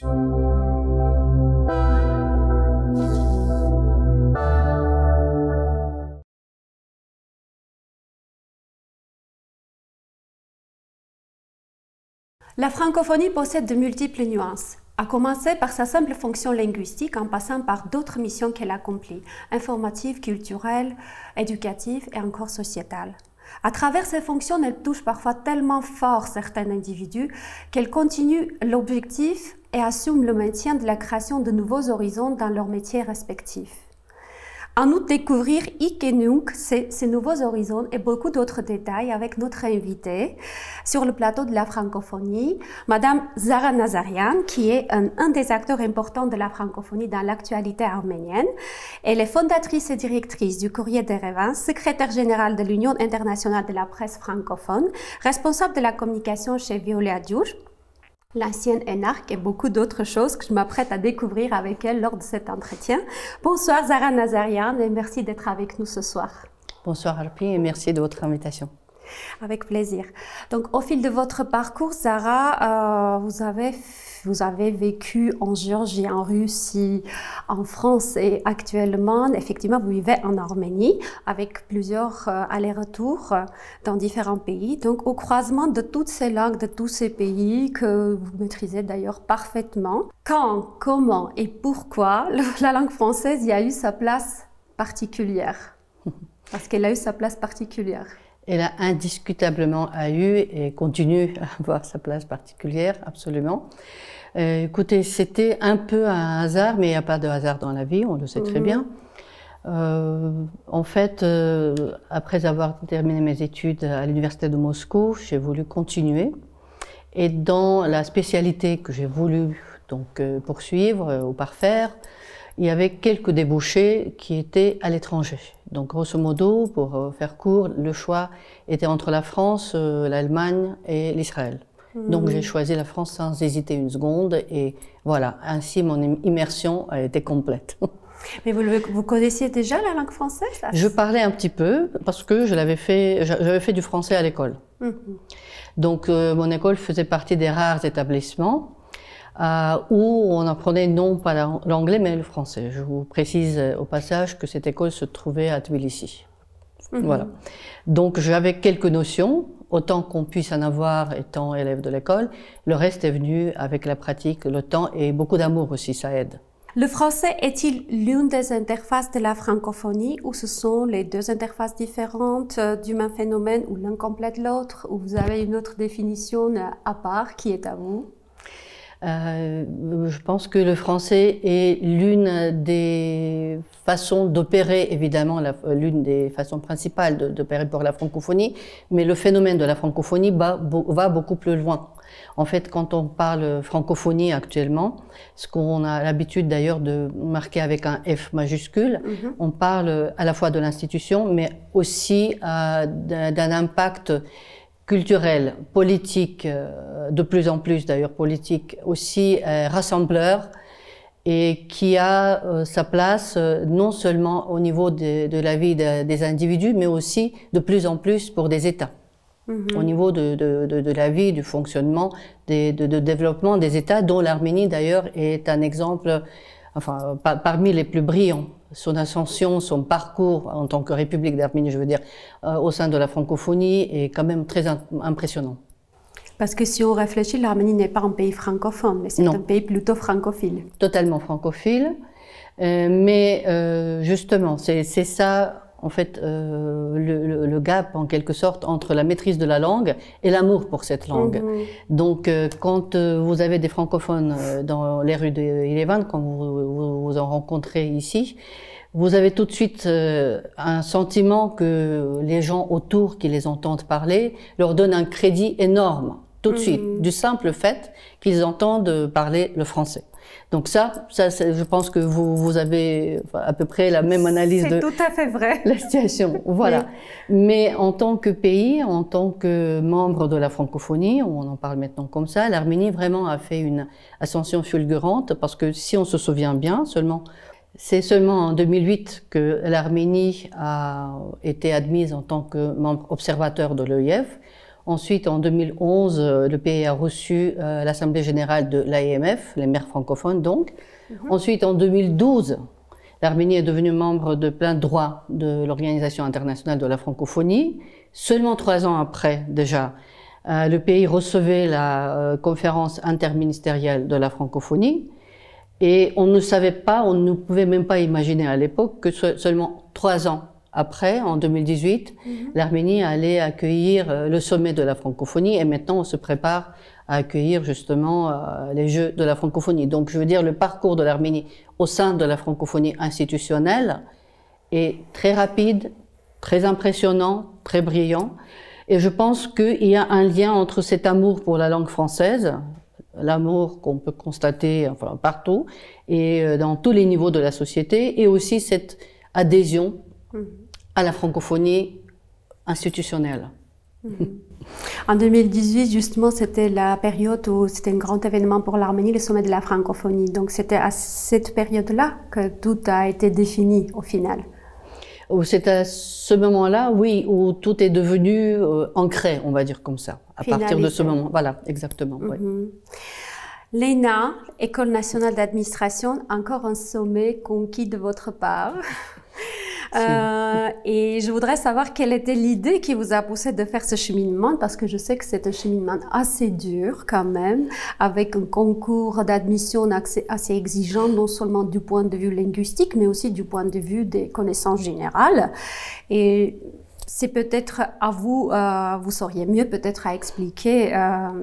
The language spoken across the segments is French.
La francophonie possède de multiples nuances, à commencer par sa simple fonction linguistique en passant par d'autres missions qu'elle accomplit, informatives, culturelles, éducatives et encore sociétales. À travers ces fonctions, elle touche parfois tellement fort certains individus qu'elle continue l'objectif et assume le maintien de la création de nouveaux horizons dans leurs métiers respectifs. À nous de découvrir Ikenunk, ces nouveaux horizons et beaucoup d'autres détails avec notre invitée sur le plateau de la francophonie, Madame Zara Nazarian, qui est un des acteurs importants de la francophonie dans l'actualité arménienne. Elle est fondatrice et directrice du Courrier d'Erevan, secrétaire générale de l'Union internationale de la presse francophone, responsable de la communication chez Veolia Giugi, l'ancienne énarque et beaucoup d'autres choses que je m'apprête à découvrir avec elle lors de cet entretien. Bonsoir Zara Nazarian et merci d'être avec nous ce soir. Bonsoir Harpy et merci de votre invitation. Avec plaisir. Donc au fil de votre parcours, Zara, vous avez vécu en Géorgie, en Russie, en France et actuellement, effectivement, vous vivez en Arménie avec plusieurs allers-retours dans différents pays. Donc au croisement de toutes ces langues, de tous ces pays que vous maîtrisez d'ailleurs parfaitement, quand, comment et pourquoi la langue française y a eu sa place particulière? Parce qu'elle a eu sa place particulière. Elle a indiscutablement eu et continue à avoir sa place particulière, absolument. Écoutez, c'était un peu un hasard, mais il n'y a pas de hasard dans la vie, on le sait très bien. En fait, après avoir terminé mes études à l'université de Moscou, j'ai voulu continuer. Et dans la spécialité que j'ai voulu donc, poursuivre ou parfaire, il y avait quelques débouchés qui étaient à l'étranger. Donc, grosso modo, pour faire court, le choix était entre la France, l'Allemagne et l'Israël. Donc, j'ai choisi la France sans hésiter une seconde et voilà, ainsi mon immersion a été complète. Mais vous connaissiez déjà la langue française? Je parlais un petit peu parce que j'avais fait du français à l'école. Donc, mon école faisait partie des rares établissements où on apprenait non pas l'anglais mais le français. Je vous précise au passage que cette école se trouvait à Tbilissi. Voilà. Donc j'avais quelques notions, autant qu'on puisse en avoir étant élève de l'école. Le reste est venu avec la pratique, le temps et beaucoup d'amour aussi, ça aide. Le français est-il l'une des interfaces de la francophonie ou ce sont les deux interfaces différentes du même phénomène ou l'un complète l'autre ou vous avez une autre définition à part qui est à vous? Je pense que le français est l'une des façons d'opérer, évidemment, l'une des façons principales d'opérer pour la francophonie, mais le phénomène de la francophonie va beaucoup plus loin. En fait, quand on parle francophonie actuellement, ce qu'on a l'habitude d'ailleurs de marquer avec un F majuscule, on parle à la fois de l'institution, mais aussi d'un impact culturel, politique, de plus en plus d'ailleurs politique, aussi rassembleur et qui a sa place non seulement au niveau de la vie des individus, mais aussi de plus en plus pour des États. Au niveau de la vie, du fonctionnement, de développement des États, dont l'Arménie d'ailleurs est un exemple, enfin parmi les plus brillants. Son ascension, son parcours en tant que République d'Arménie, je veux dire, au sein de la francophonie est quand même très impressionnant. Parce que si on réfléchit, l'Arménie n'est pas un pays francophone, mais c'est un pays plutôt francophile. Totalement francophile, mais justement, c'est ça, en fait, le gap, en quelque sorte, entre la maîtrise de la langue et l'amour pour cette langue. Donc, quand vous avez des francophones dans les rues d'Erevan, quand vous en rencontrez ici, vous avez tout de suite un sentiment que les gens autour qui les entendent parler leur donnent un crédit énorme, tout de suite, du simple fait qu'ils entendent parler le français. Donc ça je pense que vous avez à peu près la même analyse de tout à fait vrai. La situation. Voilà. Oui. Mais en tant que pays, en tant que membre de la francophonie, on en parle maintenant comme ça, l'Arménie vraiment a fait une ascension fulgurante parce que si on se souvient bien, c'est seulement en 2008 que l'Arménie a été admise en tant que membre observateur de l'OIF. Ensuite, en 2011, le pays a reçu l'Assemblée générale de l'AMF, les maires francophones donc. Ensuite, en 2012, l'Arménie est devenue membre de plein droit de l'Organisation internationale de la francophonie. Seulement 3 ans après, déjà, le pays recevait la conférence interministérielle de la francophonie. Et on ne savait pas, on ne pouvait même pas imaginer à l'époque que seulement 3 ans après, en 2018, l'Arménie allait accueillir le sommet de la francophonie et maintenant on se prépare à accueillir justement les Jeux de la francophonie. Donc je veux dire, le parcours de l'Arménie au sein de la francophonie institutionnelle est très rapide, très impressionnant, très brillant. Et je pense qu'il y a un lien entre cet amour pour la langue française, l'amour qu'on peut constater enfin, partout et dans tous les niveaux de la société, et aussi cette adhésion à la francophonie institutionnelle. En 2018, justement, c'était la période où c'était un grand événement pour l'Arménie, le sommet de la francophonie. Donc c'était à cette période-là que tout a été défini au final. C'est à ce moment-là, oui, où tout est devenu ancré, on va dire comme ça, à partir de ce moment. Voilà, exactement. Oui. L'ENA, École nationale d'administration, encore un sommet conquis de votre part. Et je voudrais savoir quelle était l'idée qui vous a poussé de faire ce cheminement, parce que je sais que c'est un cheminement assez dur quand même, avec un concours d'admission assez exigeant, non seulement du point de vue linguistique, mais aussi du point de vue des connaissances générales. Et c'est peut-être à vous, vous sauriez mieux peut-être à expliquer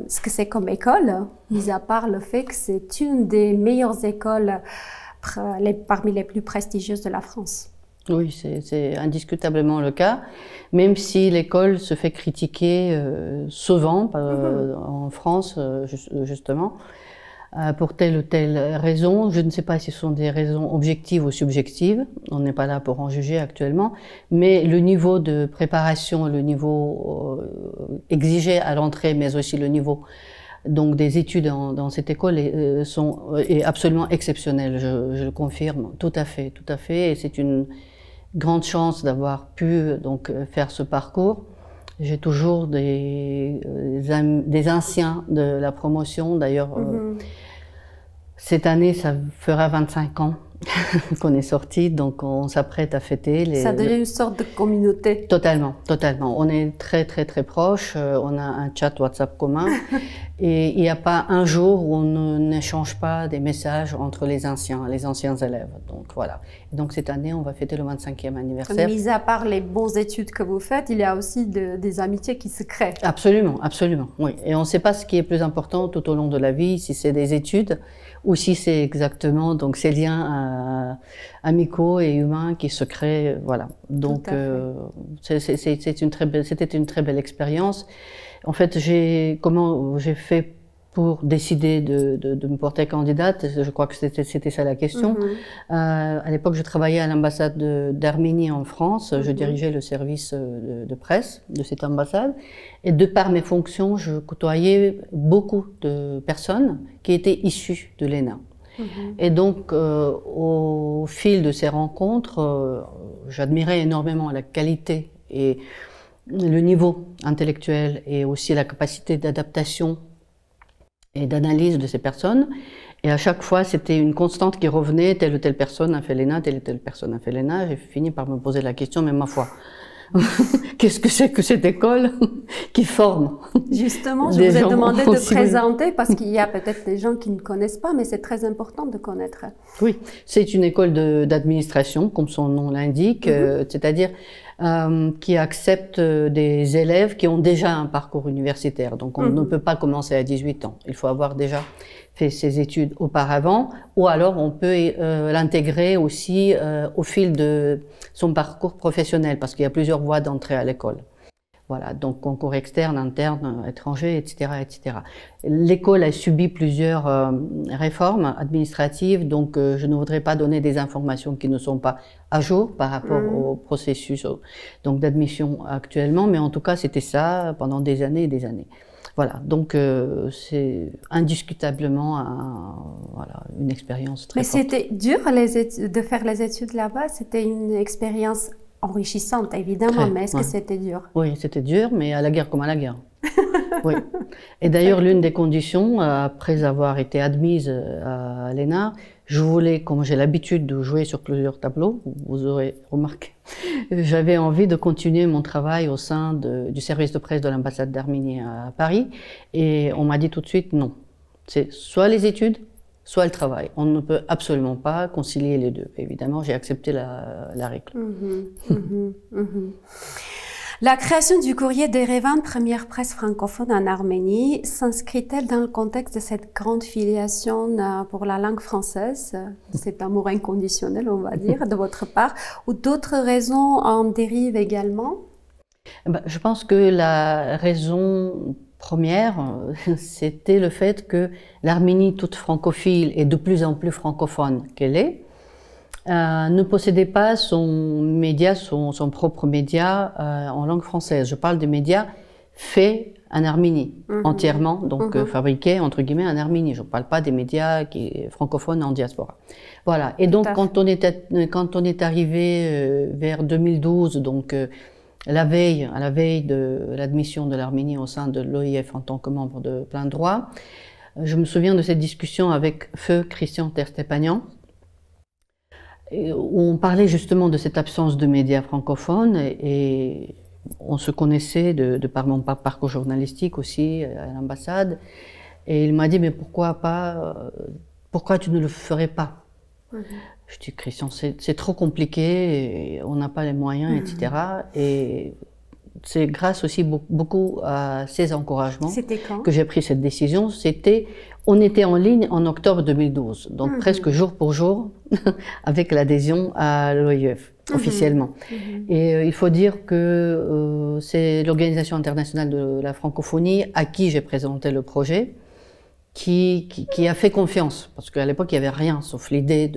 ce que c'est comme école, mis à part le fait que c'est une des meilleures écoles parmi les plus prestigieuses de la France. Oui, c'est indiscutablement le cas, même si l'école se fait critiquer souvent en France, justement, pour telle ou telle raison. Je ne sais pas si ce sont des raisons objectives ou subjectives, on n'est pas là pour en juger actuellement, mais le niveau de préparation, le niveau exigé à l'entrée, mais aussi le niveau donc des études dans cette école est absolument exceptionnel, je le confirme, tout à fait, et c'est une grande chance d'avoir pu donc faire ce parcours. J'ai toujours des anciens de la promotion, d'ailleurs cette année ça fera 25 ans qu'on est sorti, donc on s'apprête à fêter. Ça devient une sorte de communauté. Totalement. On est très proches, on a un chat WhatsApp commun et il n'y a pas un jour où on n'échange pas des messages entre les anciens élèves. Donc voilà. Et donc cette année, on va fêter le 25e anniversaire. Mis à part les bonnes études que vous faites, il y a aussi des amitiés qui se créent. Absolument, oui. Et on ne sait pas ce qui est plus important tout au long de la vie, si c'est des études ou si c'est exactement donc ces liens amicaux et humains qui se créent, voilà. Donc c'était une très belle expérience. En fait, comment j'ai fait pour décider de me porter candidate? Je crois que c'était ça la question. À l'époque, je travaillais à l'ambassade d'Arménie en France. Je dirigeais le service de presse de cette ambassade. Et de par mes fonctions, je côtoyais beaucoup de personnes qui étaient issues de l'ENA. Et donc, au fil de ces rencontres, j'admirais énormément la qualité et le niveau intellectuel et aussi la capacité d'adaptation et d'analyse de ces personnes. Et à chaque fois, c'était une constante qui revenait, telle ou telle personne a fait l'ENA, telle ou telle personne a fait l'ENA. J'ai fini par me poser la question, mais ma foi, qu'est-ce que c'est que cette école qui forme? Justement, je vous ai demandé de présenter parce qu'il y a peut-être des gens qui ne connaissent pas, mais c'est très important de connaître. Oui, c'est une école d'administration, comme son nom l'indique, c'est-à-dire qui accepte des élèves qui ont déjà un parcours universitaire. Donc on ne peut pas commencer à 18 ans, il faut avoir déjà fait ses études auparavant, ou alors on peut l'intégrer aussi au fil de son parcours professionnel, parce qu'il y a plusieurs voies d'entrée à l'école. Voilà, donc concours externe, interne, étranger, etc., etc. L'école a subi plusieurs réformes administratives, donc je ne voudrais pas donner des informations qui ne sont pas à jour par rapport au processus donc d'admission actuellement, mais en tout cas c'était ça pendant des années et des années. Voilà, donc c'est indiscutablement voilà, une expérience très forte. Mais c'était dur de faire les études là-bas, c'était une expérience enrichissante évidemment, mais est-ce que c'était dur? Oui, c'était dur, mais à la guerre comme à la guerre. Oui. Et d'ailleurs, l'une des conditions, après avoir été admise à l'ENA, je voulais, comme j'ai l'habitude de jouer sur plusieurs tableaux, vous aurez remarqué, j'avais envie de continuer mon travail au sein du service de presse de l'ambassade d'Arménie à Paris. Et on m'a dit tout de suite non. C'est soit les études, soit le travail. On ne peut absolument pas concilier les deux. Évidemment, j'ai accepté la règle. La création du courrier d'Erevan, première presse francophone en Arménie, s'inscrit-elle dans le contexte de cette grande filiation pour la langue française, cet amour inconditionnel, on va dire, de votre part, ou d'autres raisons en dérivent également? Je pense que la raison première, c'était le fait que l'Arménie, toute francophile et de plus en plus francophone qu'elle est, ne possédait pas son média, son propre média en langue française. Je parle des médias faits en Arménie, entièrement, donc fabriqués entre guillemets en Arménie. Je ne parle pas des médias francophones en diaspora. Voilà. Et donc quand on est arrivé vers 2012, donc à la veille de l'admission de l'Arménie au sein de l'OIF en tant que membre de plein droit, je me souviens de cette discussion avec feu Christian Terstepanian, où on parlait justement de cette absence de médias francophones et on se connaissait de par mon parcours journalistique aussi à l'ambassade. Et il m'a dit, mais pourquoi tu ne le ferais pas? Je dis, Christian, c'est trop compliqué, et on n'a pas les moyens, etc. Et c'est grâce aussi beaucoup à ces encouragements que j'ai pris cette décision. On était en ligne en octobre 2012, donc presque jour pour jour, avec l'adhésion à l'OIF, officiellement. Et il faut dire que c'est l'Organisation internationale de la francophonie à qui j'ai présenté le projet, qui a fait confiance, parce qu'à l'époque, il n'y avait rien, sauf l'idée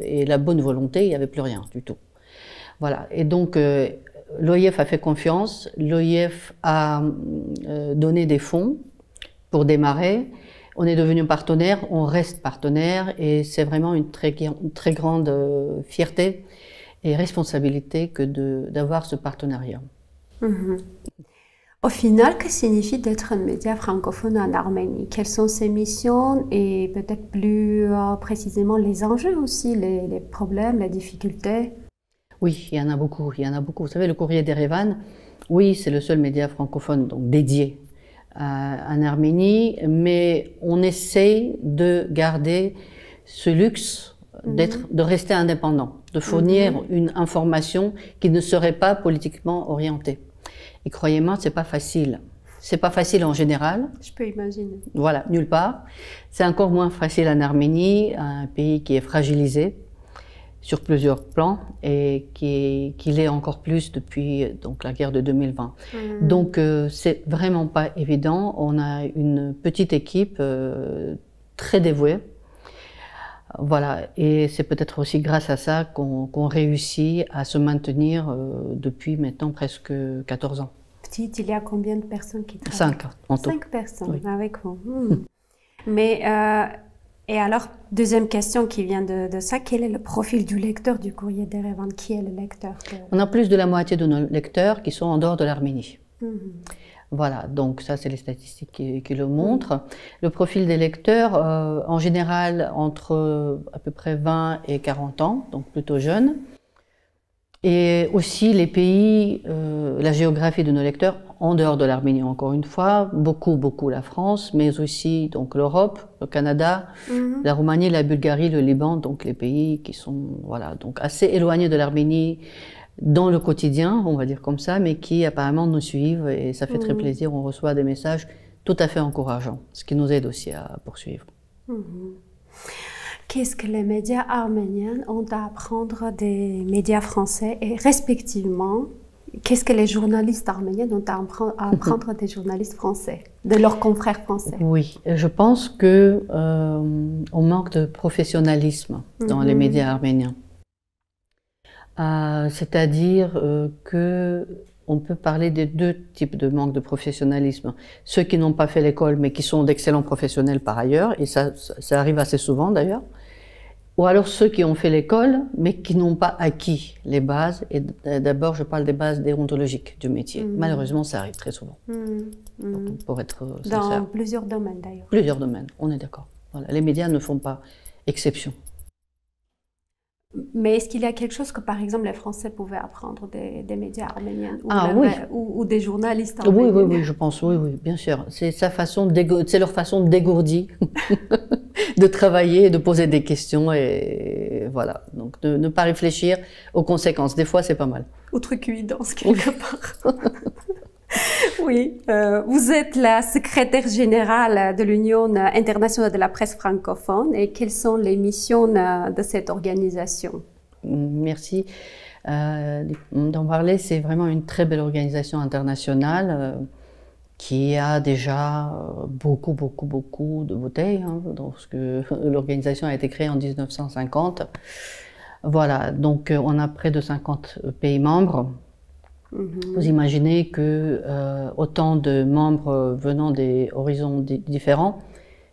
et la bonne volonté, il n'y avait plus rien du tout. Voilà, et donc l'OIF a fait confiance, l'OIF a donné des fonds pour démarrer. On est devenu partenaire, on reste partenaire et c'est vraiment une très grande fierté et responsabilité que d'avoir ce partenariat. Au final, que signifie d'être un média francophone en Arménie? Quelles sont ses missions et peut-être plus précisément les enjeux aussi, les problèmes, les difficultés? Oui, il y en a beaucoup, Vous savez, le courrier d'Erevan, oui, c'est le seul média francophone donc dédié en Arménie, mais on essaye de garder ce luxe de rester indépendant, de fournir une information qui ne serait pas politiquement orientée. Et croyez-moi, c'est pas facile. C'est pas facile en général. Je peux imaginer. Voilà, nulle part. C'est encore moins facile en Arménie, un pays qui est fragilisé sur plusieurs plans et qui l'est encore plus depuis donc la guerre de 2020. Donc c'est vraiment pas évident. On a une petite équipe très dévouée. Voilà, et c'est peut-être aussi grâce à ça qu'on réussit à se maintenir depuis maintenant presque 14 ans. Petite, il y a combien de personnes qui travaillent? 5 en tout. 5 personnes avec vous. Mais et alors, deuxième question qui vient de ça, quel est le profil du lecteur du courrier d'Erevan? Qui est le lecteur? On a plus de la moitié de nos lecteurs qui sont en dehors de l'Arménie. Voilà, donc ça c'est les statistiques qui le montrent. Le profil des lecteurs, en général entre à peu près 20 et 40 ans, donc plutôt jeunes. Et aussi les pays, la géographie de nos lecteurs, en dehors de l'Arménie encore une fois, beaucoup la France, mais aussi donc l'Europe, le Canada, la Roumanie, la Bulgarie, le Liban, donc les pays qui sont voilà donc assez éloignés de l'Arménie dans le quotidien, on va dire comme ça, mais qui apparemment nous suivent et ça fait très plaisir. On reçoit des messages tout à fait encourageants, ce qui nous aide aussi à poursuivre. Qu'est-ce que les médias arméniens ont à apprendre des médias français et respectivement, qu'est-ce que les journalistes arméniens ont à apprendre des journalistes français, de leurs confrères français? Oui, je pense que on manque de professionnalisme dans les médias arméniens. C'est-à-dire que on peut parler de deux types de manque de professionnalisme. Ceux qui n'ont pas fait l'école mais qui sont d'excellents professionnels par ailleurs, et ça arrive assez souvent d'ailleurs. Ou alors ceux qui ont fait l'école, mais qui n'ont pas acquis les bases. Et d'abord, je parle des bases déontologiques du métier. Malheureusement, ça arrive très souvent. Pour être sincère. Dans plusieurs domaines d'ailleurs. Plusieurs domaines, on est d'accord. Voilà. Les médias ne font pas exception. Mais est-ce qu'il y a quelque chose que, par exemple, les Français pouvaient apprendre des médias arméniens ou des journalistes arméniens? Oui, je pense, oui, bien sûr. C'est leur façon dégourdie de travailler et de poser des questions et voilà. Donc, de ne pas réfléchir aux conséquences. Des fois, c'est pas mal. Outrecuidance, quelque part. Oui, vous êtes la secrétaire générale de l'Union internationale de la presse francophone et quelles sont les missions de cette organisation? Merci d'en parler. C'est vraiment une très belle organisation internationale qui a déjà beaucoup de bouteilles. Parce que l'organisation a été créée en 1950. Voilà, donc on a près de 50 pays membres. Vous imaginez que autant de membres venant des horizons différents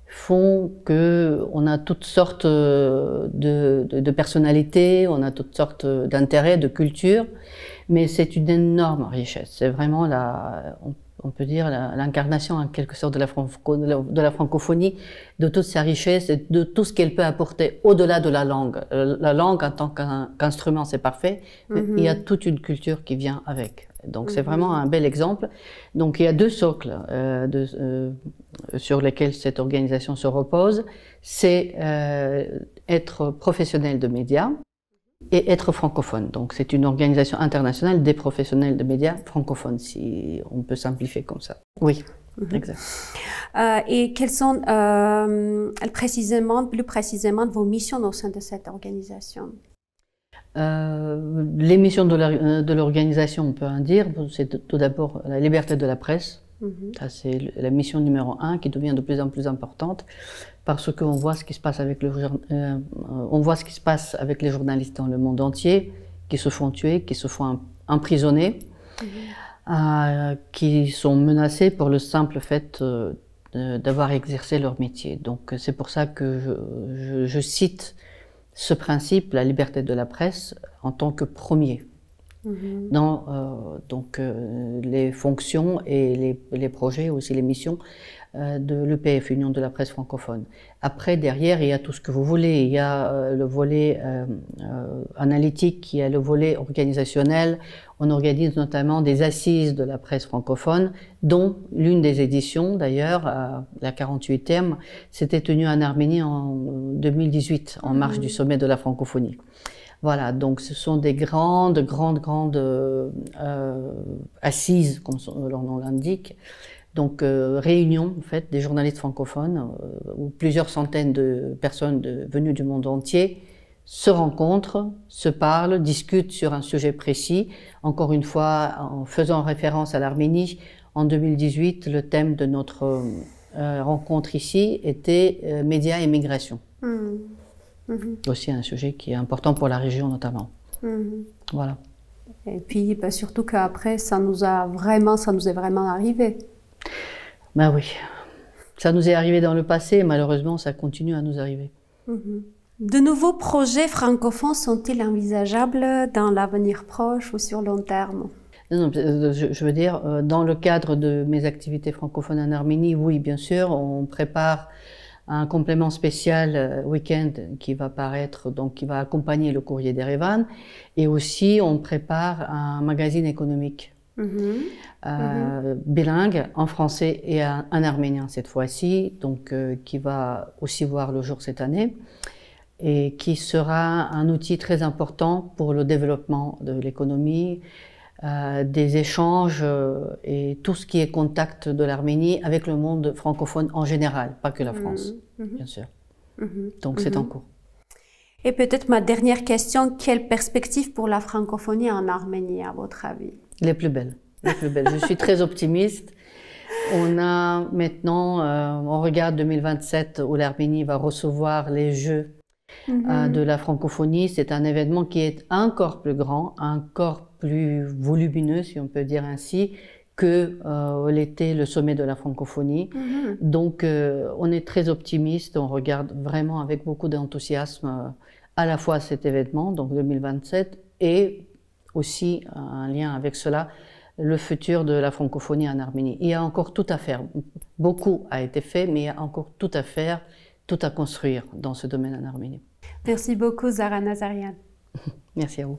font qu'on a toutes sortes de personnalités, on a toutes sortes d'intérêts, de cultures, mais c'est une énorme richesse. C'est vraiment on peut dire l'incarnation en quelque sorte de la francophonie, de toute sa richesse et de tout ce qu'elle peut apporter au-delà de la langue. La langue en tant qu'instrument, c'est parfait, mais il y a toute une culture qui vient avec. Donc c'est vraiment un bel exemple. Donc il y a deux socles sur lesquels cette organisation se repose. C'est être professionnel de médias et être francophone. Donc c'est une organisation internationale des professionnels de médias francophones, si on peut simplifier comme ça. Oui, exact. Et quelles sont plus précisément vos missions au sein de cette organisation? Les missions de l'organisation, on peut en dire, c'est tout d'abord la liberté de la presse. Ça, c'est la mission numéro 1 qui devient de plus en plus importante parce qu'on voit ce qui se passe avec les journalistes dans le monde entier, qui se font tuer, qui se font emprisonner, qui sont menacés pour le simple fait d'avoir exercé leur métier. Donc c'est pour ça que je cite ce principe, la liberté de la presse, en tant que premier dans les fonctions et les projets, aussi les missions de l'EPF, Union de la presse francophone. Après, derrière, il y a tout ce que vous voulez. Il y a le volet analytique, il y a le volet organisationnel. On organise notamment des assises de la presse francophone, dont l'une des éditions, d'ailleurs, la 48e, s'était tenue en Arménie en 2018, en marge du sommet de la francophonie. Voilà, donc ce sont des grandes assises, comme leur nom l'indique. Donc réunion en fait des journalistes francophones où plusieurs centaines de personnes venues du monde entier se rencontrent, se parlent, discutent sur un sujet précis. Encore une fois, en faisant référence à l'Arménie, en 2018, le thème de notre rencontre ici était médias et migration. Aussi un sujet qui est important pour la région notamment. Voilà. Et puis surtout qu'après, ça nous est vraiment arrivé. Ben oui, ça nous est arrivé dans le passé et malheureusement ça continue à nous arriver. De nouveaux projets francophones sont-ils envisageables dans l'avenir proche ou sur long terme? Non, je veux dire, dans le cadre de mes activités francophones en Arménie, oui, bien sûr, on prépare un complément spécial week-end qui va paraître, donc qui va accompagner le courrier d'Erevan, et aussi on prépare un magazine économique bilingue en français et en arménien cette fois-ci, donc qui va aussi voir le jour cette année et qui sera un outil très important pour le développement de l'économie, des échanges et tout ce qui est contact de l'Arménie avec le monde francophone en général, pas que la France, bien sûr. Donc c'est en cours. Et peut-être ma dernière question, quelle perspective pour la francophonie en Arménie à votre avis? Les plus belles, les plus belles. Je suis très optimiste. On a maintenant, on regarde 2027 où l'Arménie va recevoir les Jeux de la francophonie. C'est un événement qui est encore plus grand, encore plus volumineux, si on peut dire ainsi, que l'était le sommet de la francophonie. Donc on est très optimiste, on regarde vraiment avec beaucoup d'enthousiasme à la fois cet événement, donc 2027, et aussi un lien avec cela, le futur de la francophonie en Arménie. Il y a encore tout à faire. Beaucoup a été fait, mais il y a encore tout à faire, tout à construire dans ce domaine en Arménie. Merci beaucoup, Zahra Nazarian. Merci à vous.